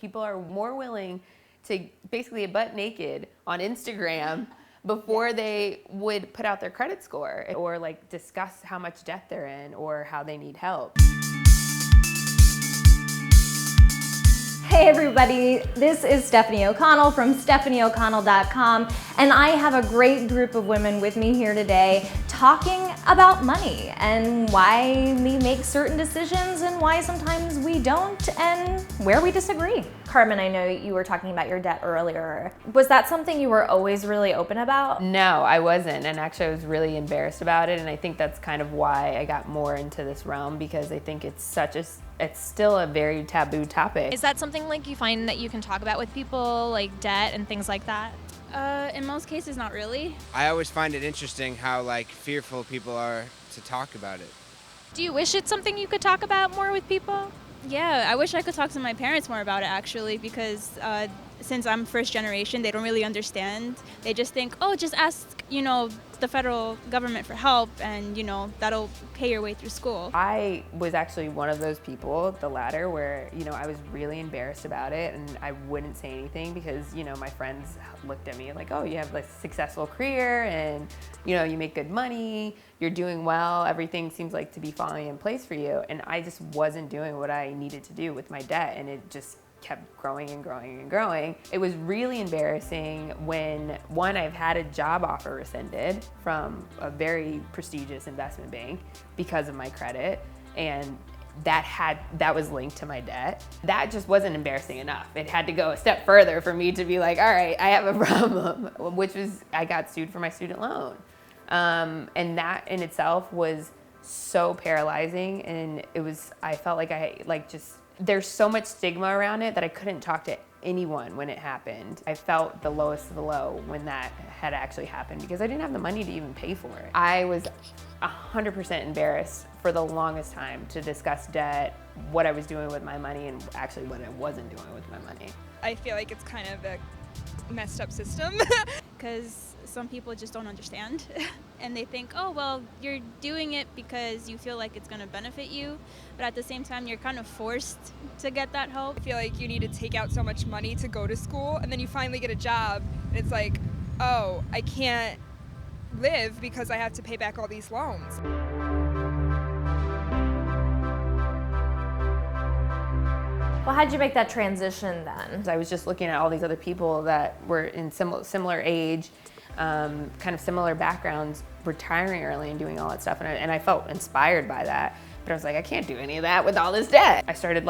People are more willing to basically get butt naked on Instagram before they would put out their credit score or like discuss how much debt they're in or how they need help. Hey everybody, this is Stephanie O'Connell from stephanieoconnell.com, and I have a great group of women with me here today talking about money and why we make certain decisions and why sometimes we don't and where we disagree. Carmen, I know you were talking about your debt earlier. Was that something you were always really open about? No, I wasn't, and actually I was really embarrassed about it, and I think that's kind of why I got more into this realm, because I think it's still a very taboo topic. Is that something like you find that you can talk about with people, like debt and things like that? In most cases, not really. I always find it interesting how fearful people are to talk about it. Do you wish it's something you could talk about more with people? Yeah, I wish I could talk to my parents more about it actually, because since I'm first generation, they don't really understand. They just think, oh, just ask, the federal government for help and, that'll pay your way through school. I was actually one of those people, the latter, where, I was really embarrassed about it and I wouldn't say anything because, my friends looked at me like, oh, you have a successful career and, you make good money, you're doing well, everything seems like to be falling in place for you. And I just wasn't doing what I needed to do with my debt, and it just kept growing and growing and growing. It was really embarrassing when, one, I've had a job offer rescinded from a very prestigious investment bank because of my credit, and that was linked to my debt. That just wasn't embarrassing enough. It had to go a step further for me to be like, all right, I have a problem, which was I got sued for my student loan. And that in itself was so paralyzing, and I felt like there's so much stigma around it that I couldn't talk to anyone when it happened. I felt the lowest of the low when that had actually happened because I didn't have the money to even pay for it. I was 100% embarrassed for the longest time to discuss debt, what I was doing with my money, and actually what I wasn't doing with my money. I feel like it's kind of a messed up system Because some people just don't understand and they think, oh, well, you're doing it because you feel like it's going to benefit you, but at the same time you're kind of forced to get that help. I feel like you need to take out so much money to go to school, and then you finally get a job and it's like, oh, I can't live because I have to pay back all these loans. Well, how'd you make that transition then? I was just looking at all these other people that were in similar age, kind of similar backgrounds, retiring early and doing all that stuff, and I felt inspired by that. But I was like, I can't do any of that with all this debt. I started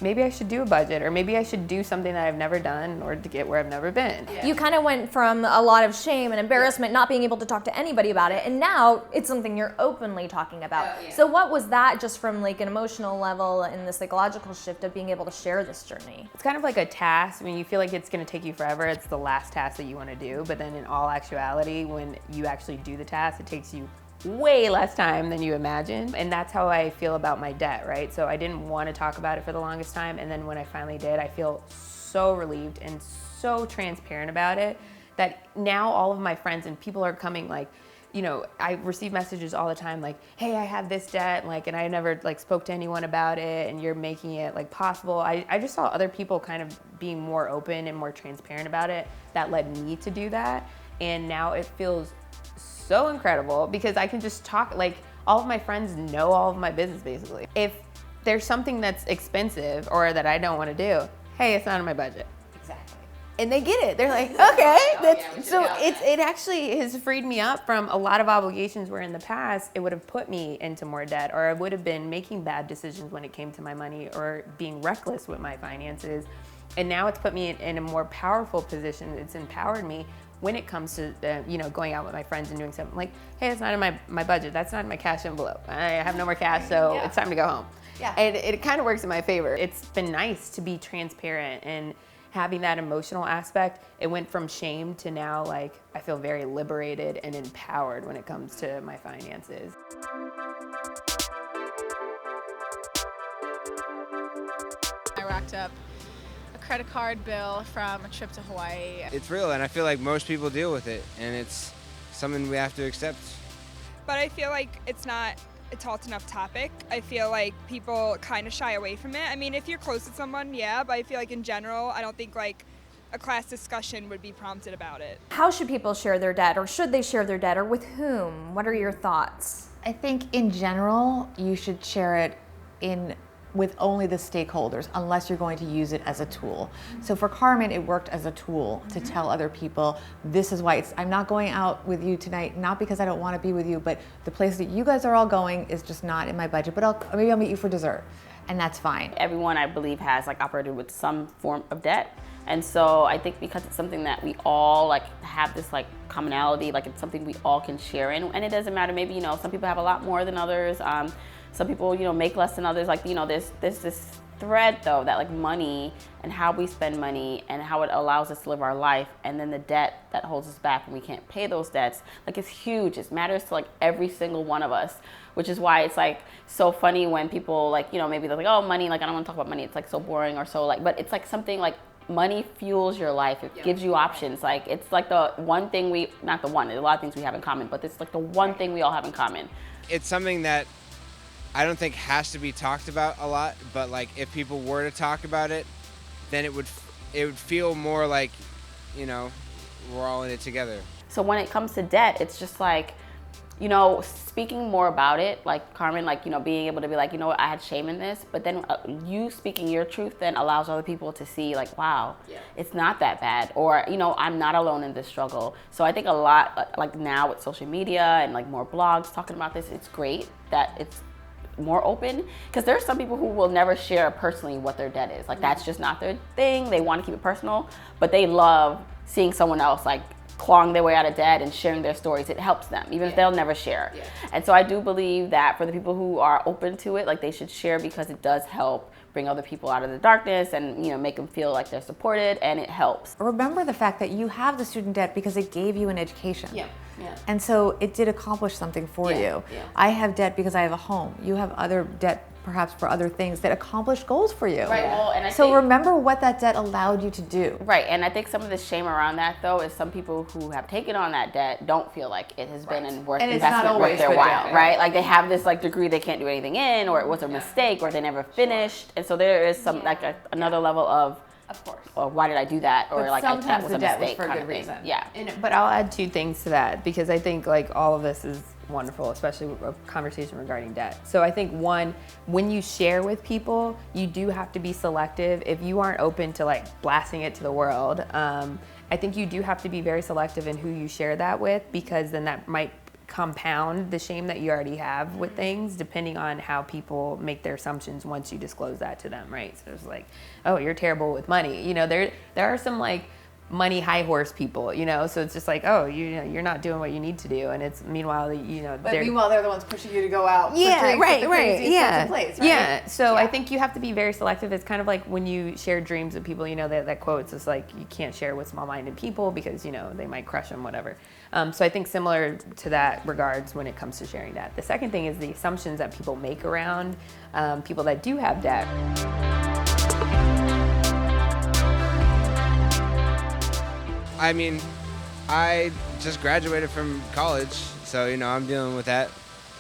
maybe I should do a budget, or maybe I should do something that I've never done in order to get where I've never been. Yeah. You kind of went from a lot of shame and embarrassment, not being able to talk to anybody about it, and now it's something you're openly talking about. Oh, yeah. So what was that, just from an emotional level and the psychological shift of being able to share this journey? It's kind of like a task. When you feel like it's going to take you forever, it's the last task that you want to do. But then in all actuality, when you actually do the task, it takes you way less time than you imagine. And that's how I feel about my debt, right? So I didn't want to talk about it for the longest time, and then when I finally did, I feel so relieved and so transparent about it that now all of my friends and people are coming I receive messages all the time like, hey, I have this debt, and I never spoke to anyone about it, and you're making it possible. I just saw other people kind of being more open and more transparent about it. That led me to do that, and now it feels so incredible because I can just talk, all of my friends know all of my business basically. If there's something that's expensive or that I don't want to do, hey, it's not in my budget. Exactly. And they get it. They're like, okay. It actually has freed me up from a lot of obligations where in the past it would have put me into more debt, or I would have been making bad decisions when it came to my money or being reckless with my finances. And now it's put me in a more powerful position. It's empowered me when it comes to going out with my friends and doing something like, hey, it's not in my budget, that's not in my cash envelope, I have no more cash, so It's time to go home. Yeah. And it kind of works in my favor. It's been nice to be transparent and having that emotional aspect. It went from shame to now I feel very liberated and empowered when it comes to my finances. I racked up credit card bill from a trip to Hawaii. It's real, and I feel like most people deal with it, and it's something we have to accept. But I feel like it's not a talked enough topic. I feel like people kind of shy away from it. I mean, if you're close to someone, yeah, but I feel like in general, I don't think like a class discussion would be prompted about it. How should people share their debt, or should they share their debt, or with whom? What are your thoughts? I think in general, you should share it with only the stakeholders, unless you're going to use it as a tool. So for Carmen, it worked as a tool to tell other people, this is why I'm not going out with you tonight, not because I don't want to be with you, but the place that you guys are all going is just not in my budget, but maybe I'll meet you for dessert, and that's fine. Everyone, I believe, has like operated with some form of debt. And so I think because it's something that we all like have this like commonality, like it's something we all can share in, and it doesn't matter, maybe, you know, some people have a lot more than others. Some people, you know, make less than others. Like, you know, there's this thread though, that like money and how we spend money and how it allows us to live our life, and then the debt that holds us back when we can't pay those debts, like it's huge. It matters to like every single one of us, which is why it's like so funny when people like, you know, maybe they're like, oh, money, like I don't want to talk about money, it's like so boring or so like, but it's like something like money fuels your life. It gives you options. Like it's like the one thing not the one, there's a lot of things we have in common, but it's like the one thing we all have in common. It's something that I don't think has to be talked about a lot, but like if people were to talk about it, then it would feel more like, you know, we're all in it together. So when it comes to debt, it's just like, you know, speaking more about it, like Carmen, like, you know, being able to be like, you know what, I had shame in this, but then you speaking your truth then allows other people to see like, wow, it's not that bad, or, you know, I'm not alone in this struggle. So I think a lot, like now with social media and like more blogs talking about this, it's great that it's more open, because there are some people who will never share personally what their debt is. Like that's just not their thing. They want to keep it personal, but they love seeing someone else like clawing their way out of debt and sharing their stories. It helps them, even if they'll never share. And so I do believe that for the people who are open to it, like they should share, because it does help bring other people out of the darkness and, you know, make them feel like they're supported, and it helps. Remember the fact that you have the student debt because it gave you an education. Yeah. And so it did accomplish something for you. I have debt because I have a home. You have other debt perhaps for other things that accomplish goals for you. Right. Well, and I so think, remember what that debt allowed you to do. Right. And I think some of the shame around that though is some people who have taken on that debt don't feel like it has been an worth investment worth their while. Right. Like they have this like degree they can't do anything in, or it was a mistake, or they never finished. And so there is some like another level of course. Or why did I do that? Or but like that was a mistake for kind good of thing. reason. Yeah. But I'll add two things to that, because I think like all of this is wonderful, especially a conversation regarding debt. So I think one, when you share with people, you do have to be selective. If you aren't open to like blasting it to the world, I think you do have to be very selective in who you share that with, because then that might compound the shame that you already have with things, depending on how people make their assumptions once you disclose that to them, right? So it's like, oh, you're terrible with money. You know, there are some like money high horse people, you know, so it's just like, oh, you're not doing what you need to do, and it's meanwhile, you know, but meanwhile they're the ones pushing you to go out. Yeah, right. Place, right? Yeah. So I think you have to be very selective. It's kind of like when you share dreams with people, you know, that quote is like, you can't share with small-minded people because, you know, they might crush them, whatever. So I think similar to that regards when it comes to sharing debt. The second thing is the assumptions that people make around people that do have debt. I mean, I just graduated from college, so, you know, I'm dealing with that,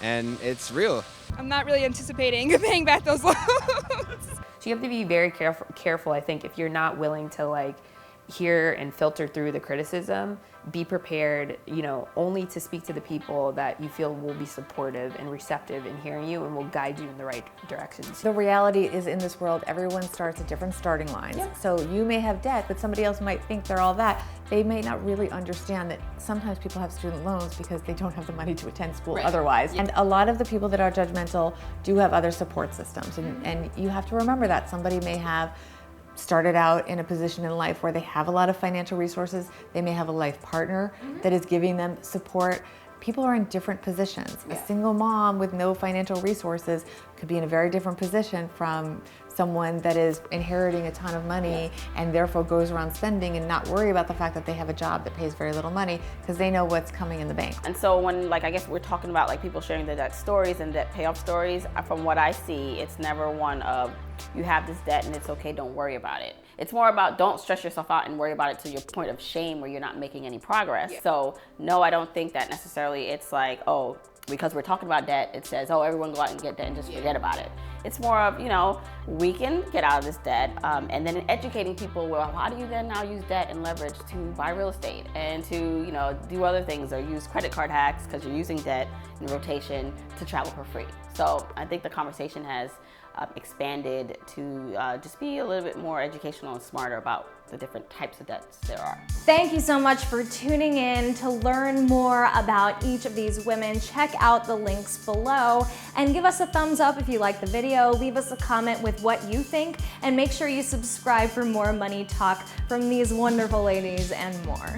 and it's real. I'm not really anticipating paying back those loans. So you have to be very careful, I think, if you're not willing to like hear and filter through the criticism, be prepared, you know, only to speak to the people that you feel will be supportive and receptive in hearing you and will guide you in the right directions. The reality is, in this world, everyone starts at different starting lines. So you may have debt, but somebody else might think they're all that. They may not really understand that sometimes people have student loans because they don't have the money to attend school otherwise. And a lot of the people that are judgmental do have other support systems. And you have to remember that somebody may have started out in a position in life where they have a lot of financial resources. They may have a life partner that is giving them support. People are in different positions. A single mom with no financial resources could be in a very different position from someone that is inheriting a ton of money and therefore goes around spending and not worry about the fact that they have a job that pays very little money because they know what's coming in the bank. And so when, like, I guess we're talking about like people sharing their debt stories and debt payoff stories, from what I see, it's never one of you have this debt and it's okay, don't worry about it. It's more about don't stress yourself out and worry about it to your point of shame where you're not making any progress. So no, I don't think that necessarily it's like, oh, because we're talking about debt, it says, oh, everyone go out and get debt and just forget about it. It's more of, you know, we can get out of this debt, and then educating people, well, how do you then now use debt and leverage to buy real estate and to, you know, do other things or use credit card hacks because you're using debt in rotation to travel for free. So I think the conversation has expanded to just be a little bit more educational and smarter about the different types of debts there are. Thank you so much for tuning in. To learn more about each of these women, check out the links below and give us a thumbs up if you like the video. Leave us a comment with what you think, and make sure you subscribe for more money talk from these wonderful ladies and more.